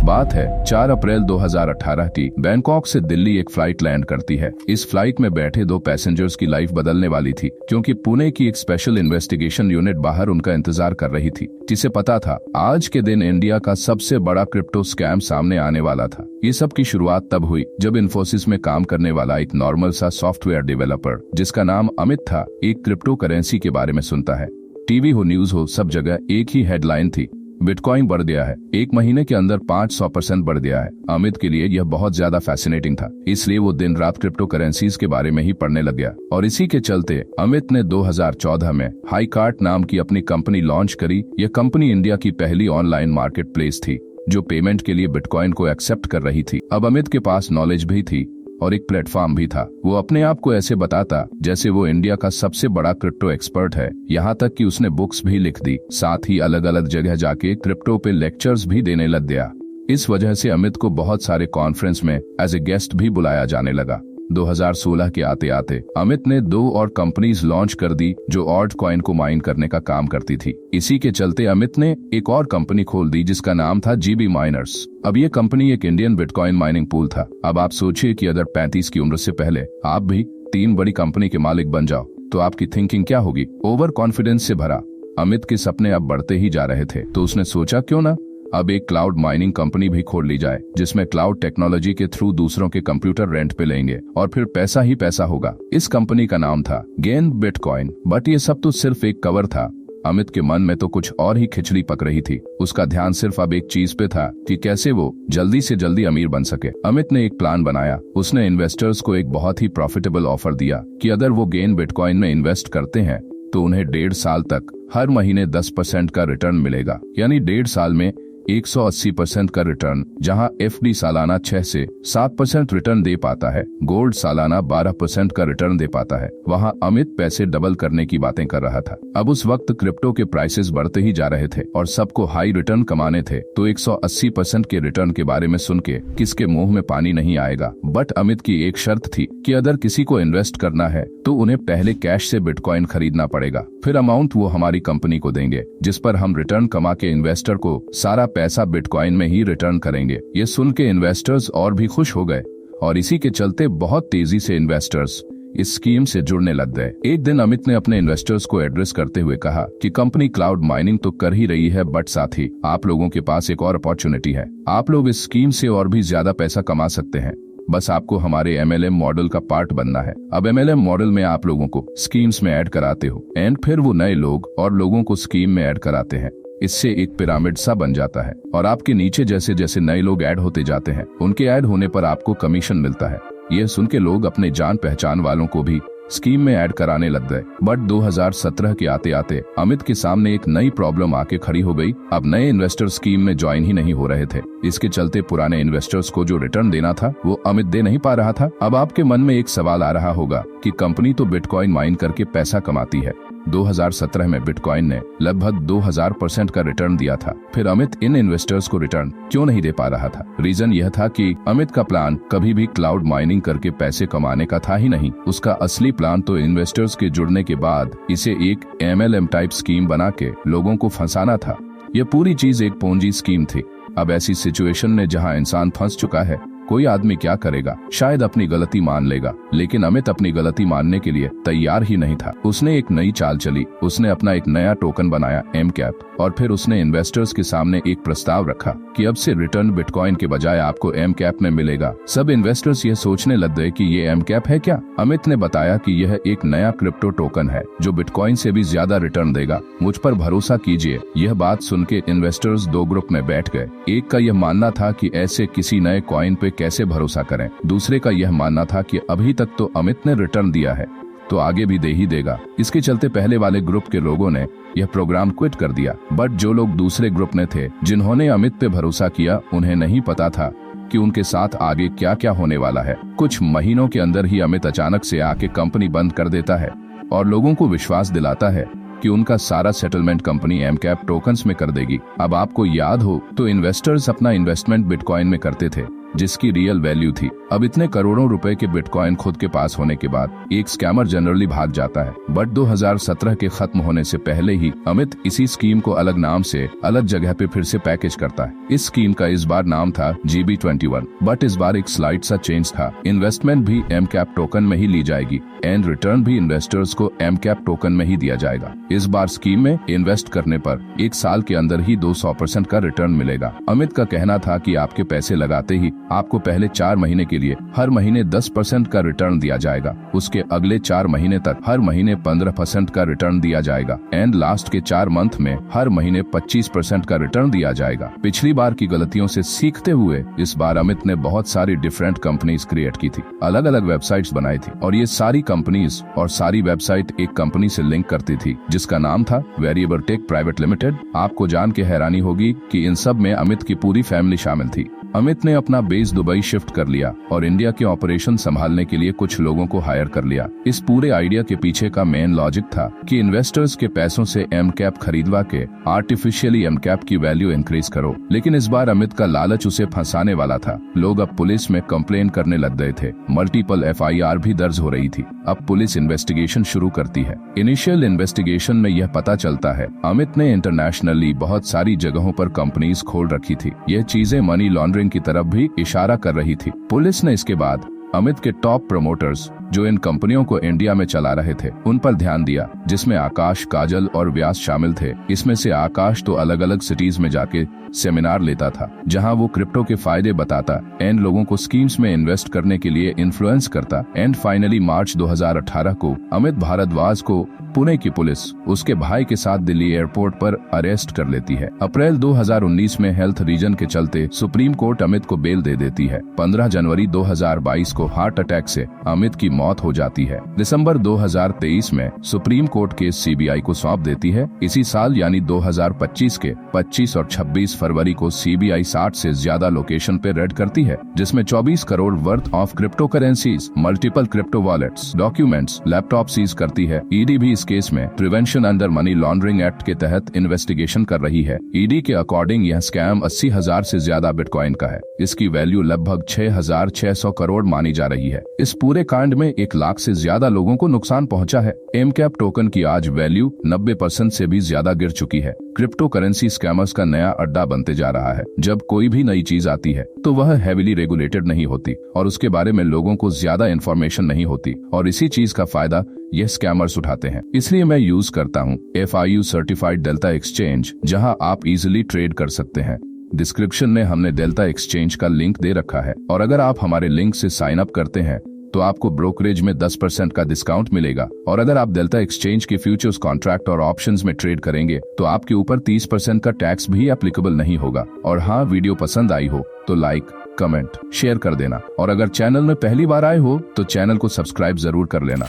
बात है 4 अप्रैल 2018 की। बैंकॉक से दिल्ली एक फ्लाइट लैंड करती है। इस फ्लाइट में बैठे 2 पैसेंजर्स की लाइफ बदलने वाली थी, क्योंकि पुणे की एक स्पेशल इन्वेस्टिगेशन यूनिट बाहर उनका इंतजार कर रही थी, जिसे पता था आज के दिन इंडिया का सबसे बड़ा क्रिप्टो स्कैम सामने आने वाला था। ये सब की शुरुआत तब हुई जब इन्फोसिस में काम करने वाला एक नॉर्मल सा सॉफ्टवेयर डेवलपर, जिसका नाम अमित था, एक क्रिप्टो करेंसी के बारे में सुनता है। टीवी हो, न्यूज हो, सब जगह एक ही हेडलाइन थी, बिटकॉइन बढ़ गया है, 1 महीने के अंदर 500% बढ़ गया है। अमित के लिए यह बहुत ज्यादा फैसिनेटिंग था, इसलिए वो दिन रात क्रिप्टो करेंसीज के बारे में ही पढ़ने लग गया। और इसी के चलते अमित ने 2014 में हाईकार्ट नाम की अपनी कंपनी लॉन्च करी। यह कंपनी इंडिया की पहली ऑनलाइन मार्केट प्लेस थी जो पेमेंट के लिए बिटकॉइन को एक्सेप्ट कर रही थी। अब अमित के पास नॉलेज भी थी और एक प्लेटफॉर्म भी था। वो अपने आप को ऐसे बताता जैसे वो इंडिया का सबसे बड़ा क्रिप्टो एक्सपर्ट है। यहाँ तक कि उसने बुक्स भी लिख दी, साथ ही अलग अलग जगह जाके क्रिप्टो पे लेक्चर्स भी देने लग गया। इस वजह से अमित को बहुत सारे कॉन्फ्रेंस में एज ए गेस्ट भी बुलाया जाने लगा। 2016 के आते आते अमित ने 2 और कंपनीज लॉन्च कर दी जो ऑल्ट कॉइन को माइन करने का काम करती थी। इसी के चलते अमित ने एक और कंपनी खोल दी जिसका नाम था GB माइनर्स। अब ये कंपनी एक इंडियन बिटकॉइन माइनिंग पूल था। अब आप सोचिए कि अगर 35 की उम्र से पहले आप भी 3 बड़ी कंपनी के मालिक बन जाओ तो आपकी थिंकिंग क्या होगी। ओवर कॉन्फिडेंस से भरा अमित के सपने अब बढ़ते ही जा रहे थे, तो उसने सोचा क्यों ना अब एक क्लाउड माइनिंग कंपनी भी खोल ली जाए, जिसमें क्लाउड टेक्नोलॉजी के थ्रू दूसरों के कंप्यूटर रेंट पे लेंगे और फिर पैसा ही पैसा होगा। इस कंपनी का नाम था गेन बिटकॉइन। बट ये सब तो सिर्फ एक कवर था। अमित के मन में तो कुछ और ही खिचड़ी पक रही थी। उसका ध्यान सिर्फ अब एक चीज पे था कि कैसे वो जल्दी से जल्दी अमीर बन सके। अमित ने एक प्लान बनाया। उसने इन्वेस्टर्स को एक बहुत ही प्रॉफिटेबल ऑफर दिया कि अगर वो गेन बिटकॉइन में इन्वेस्ट करते हैं तो उन्हें 1.5 साल तक हर महीने 10% का रिटर्न मिलेगा, यानी 1.5 साल में 180% का रिटर्न। जहां FD सालाना 6 से 7% रिटर्न दे पाता है, गोल्ड सालाना 12% का रिटर्न दे पाता है, वहां अमित पैसे डबल करने की बातें कर रहा था। अब उस वक्त क्रिप्टो के प्राइसेस बढ़ते ही जा रहे थे और सबको हाई रिटर्न कमाने थे, तो 180% के रिटर्न के बारे में सुन के किसके मुंह में पानी नहीं आएगा। बट अमित की एक शर्त थी कि अगर किसी को इन्वेस्ट करना है तो उन्हें पहले कैश से बिटकॉइन खरीदना पड़ेगा, फिर अमाउंट वो हमारी कंपनी को देंगे, जिस पर हम रिटर्न कमा के इन्वेस्टर को सारा पैसा बिटकॉइन में ही रिटर्न करेंगे। ये सुन के इन्वेस्टर्स और भी खुश हो गए और इसी के चलते बहुत तेजी से इन्वेस्टर्स इस स्कीम से जुड़ने लग गए। एक दिन अमित ने अपने इन्वेस्टर्स को एड्रेस करते हुए कहा कि कंपनी क्लाउड माइनिंग तो कर ही रही है, बट साथ ही आप लोगों के पास एक और अपॉर्चुनिटी है। आप लोग इस स्कीम से और भी ज्यादा पैसा कमा सकते हैं। बस आपको हमारे MLM मॉडल का पार्ट बनना है। अब MLM मॉडल में आप लोगों को स्कीम्स में ऐड कराते हो एंड फिर वो नए लोग और लोगों को स्कीम में ऐड कराते हैं। इससे एक पिरामिड सा बन जाता है और आपके नीचे जैसे जैसे नए लोग ऐड होते जाते हैं, उनके ऐड होने पर आपको कमीशन मिलता है। यह सुन के लोग अपने जान पहचान वालों को भी स्कीम में ऐड कराने लग गए। बट 2017 के आते आते अमित के सामने एक नई प्रॉब्लम आके खड़ी हो गई। अब नए इन्वेस्टर स्कीम में ज्वाइन ही नहीं हो रहे थे। इसके चलते पुराने इन्वेस्टर्स को जो रिटर्न देना था वो अमित दे नहीं पा रहा था। अब आपके मन में एक सवाल आ रहा होगा कि कंपनी तो बिटकॉइन माइन करके पैसा कमाती है। 2017 में बिटकॉइन ने लगभग 2000% का रिटर्न दिया था, फिर अमित इन इन्वेस्टर्स को रिटर्न क्यों नहीं दे पा रहा था। रीजन यह था कि अमित का प्लान कभी भी क्लाउड माइनिंग करके पैसे कमाने का था ही नहीं। उसका असली प्लान तो इन्वेस्टर्स के जुड़ने के बाद इसे एक MLM टाइप स्कीम बना के लोगों को फंसाना था। यह पूरी चीज एक पोंजी स्कीम थी। अब ऐसी सिचुएशन में जहां इंसान फंस चुका है, कोई आदमी क्या करेगा, शायद अपनी गलती मान लेगा, लेकिन अमित अपनी गलती मानने के लिए तैयार ही नहीं था। उसने एक नई चाल चली। उसने अपना एक नया टोकन बनाया MCAP और फिर उसने इन्वेस्टर्स के सामने एक प्रस्ताव रखा कि अब से रिटर्न बिटकॉइन के बजाय आपको MCAP में मिलेगा। सब इन्वेस्टर्स ये सोचने लग गए कि ये MCAP है क्या। अमित ने बताया कि यह एक नया क्रिप्टो टोकन है जो बिटकॉइन से भी ज्यादा रिटर्न देगा, मुझ पर भरोसा कीजिए। यह बात सुन के इन्वेस्टर्स 2 ग्रुप में बैठ गए। एक का यह मानना था कि ऐसे किसी नए कॉइन पे कैसे भरोसा करें। दूसरे का यह मानना था कि अभी तक तो अमित ने रिटर्न दिया है तो आगे भी दे ही देगा। इसके चलते पहले वाले ग्रुप के लोगों ने यह प्रोग्राम क्विट कर दिया। बट जो लोग दूसरे ग्रुप में थे, जिन्होंने अमित पे भरोसा किया, उन्हें नहीं पता था कि उनके साथ आगे क्या क्या होने वाला है। कुछ महीनों के अंदर ही अमित अचानक से आके कंपनी बंद कर देता है और लोगों को विश्वास दिलाता है कि उनका सारा सेटलमेंट कंपनी MCAP टोकन्स में कर देगी। अब आपको याद हो तो इन्वेस्टर्स अपना इन्वेस्टमेंट बिटकॉइन में करते थे, जिसकी रियल वैल्यू थी। अब इतने करोड़ों रुपए के बिटकॉइन खुद के पास होने के बाद एक स्कैमर जनरली भाग जाता है, बट 2017 के खत्म होने से पहले ही अमित इसी स्कीम को अलग नाम से अलग जगह पे फिर से पैकेज करता है। इस स्कीम का इस बार नाम था GB21, बट इस बार एक स्लाइड सा चेंज था। इन्वेस्टमेंट भी MCAP टोकन में ही ली जाएगी एंड रिटर्न भी इन्वेस्टर्स को MCAP टोकन में ही दिया जाएगा। इस बार स्कीम में इन्वेस्ट करने पर 1 साल के अंदर ही 200% का रिटर्न मिलेगा। अमित का कहना था कि आपके पैसे लगाते ही आपको पहले 4 महीने के लिए हर महीने 10% का रिटर्न दिया जाएगा, उसके अगले 4 महीने तक हर महीने 15% का रिटर्न दिया जाएगा एंड लास्ट के 4 मंथ में हर महीने 25% का रिटर्न दिया जाएगा। पिछली बार की गलतियों से सीखते हुए इस बार अमित ने बहुत सारी डिफरेंट कंपनीज क्रिएट की थी, अलग अलग वेबसाइट्स बनाई थी और ये सारी कंपनीज और सारी वेबसाइट एक कंपनी से लिंक करती थी जिसका नाम था वेरिएबल टेक प्राइवेट लिमिटेड। आपको जान के हैरानी होगी कि इन सब में अमित की पूरी फैमिली शामिल थी। अमित ने अपना बेस दुबई शिफ्ट कर लिया और इंडिया के ऑपरेशन संभालने के लिए कुछ लोगों को हायर कर लिया। इस पूरे आइडिया के पीछे का मेन लॉजिक था कि इन्वेस्टर्स के पैसों से MCAP खरीदवा के आर्टिफिशियली MCAP की वैल्यू इंक्रीज करो। लेकिन इस बार अमित का लालच उसे फंसाने वाला था। लोग अब पुलिस में कंप्लेन करने लग गए थे, मल्टीपल FIR भी दर्ज हो रही थी। अब पुलिस इन्वेस्टिगेशन शुरू करती है। इनिशियल इन्वेस्टिगेशन में यह पता चलता है अमित ने इंटरनेशनली बहुत सारी जगहों पर कंपनीज खोल रखी थी। यह चीजें मनी लॉन्ड्रिंग की तरफ भी इशारा कर रही थी। पुलिस ने इसके बाद अमित के टॉप प्रमोटर्स जो इन कंपनियों को इंडिया में चला रहे थे उन पर ध्यान दिया, जिसमें आकाश, काजल और व्यास शामिल थे। इसमें से आकाश तो अलग अलग सिटीज में जाके सेमिनार लेता था जहां वो क्रिप्टो के फायदे बताता एंड लोगों को स्कीम्स में इन्वेस्ट करने के लिए इन्फ्लुएंस करता। एंड फाइनली मार्च 2018 को अमित भारद्वाज को पुणे की पुलिस उसके भाई के साथ दिल्ली एयरपोर्ट पर अरेस्ट कर लेती है। अप्रैल 2019 में हेल्थ रीजन के चलते सुप्रीम कोर्ट अमित को बेल दे देती है। 15 जनवरी 2022 को हार्ट अटैक से अमित की मौत हो जाती है। दिसंबर 2023 में सुप्रीम कोर्ट केस CBI को सौंप देती है। इसी साल यानी 2025 के 25 और 26 फरवरी को CBI 60 से ज्यादा लोकेशन पे रेड करती है, जिसमें 24 crore worth of crypto currencies, multiple crypto wallets, documents, laptop seize करती है। ED भी इस केस में prevention under money laundering act के तहत इन्वेस्टिगेशन कर रही है। ED के अकॉर्डिंग यह स्कैम 80,000 से ज्यादा बिटकॉइन का है। इसकी वैल्यू लगभग 6,600 करोड़ मानी जा रही है। इस पूरे कांड में 1 लाख से ज्यादा लोगों को नुकसान पहुंचा है। MCAP टोकन की आज वैल्यू 90% से भी ज्यादा गिर चुकी है। क्रिप्टो करेंसी स्कैमर्स का नया अड्डा बनते जा रहा है। जब कोई भी नई चीज आती है तो वह हेविली रेगुलेटेड नहीं होती और उसके बारे में लोगों को ज्यादा इन्फॉर्मेशन नहीं होती और इसी चीज का फायदा यह स्कैमर्स उठाते हैं। इसलिए मैं यूज करता हूँ FIU सर्टिफाइड डेल्टा एक्सचेंज, जहां आप इजिली ट्रेड कर सकते हैं। डिस्क्रिप्शन में हमने डेल्टा एक्सचेंज का लिंक दे रखा है और अगर आप हमारे लिंक से साइन अप करते हैं तो आपको ब्रोकरेज में 10% का डिस्काउंट मिलेगा और अगर आप डेल्टा एक्सचेंज के फ्यूचर्स कॉन्ट्रैक्ट और ऑप्शंस में ट्रेड करेंगे तो आपके ऊपर 30% का टैक्स भी एप्लीकेबल नहीं होगा। और हाँ, वीडियो पसंद आई हो तो लाइक, कमेंट, शेयर कर देना और अगर चैनल में पहली बार आए हो तो चैनल को सब्सक्राइब जरूर कर लेना।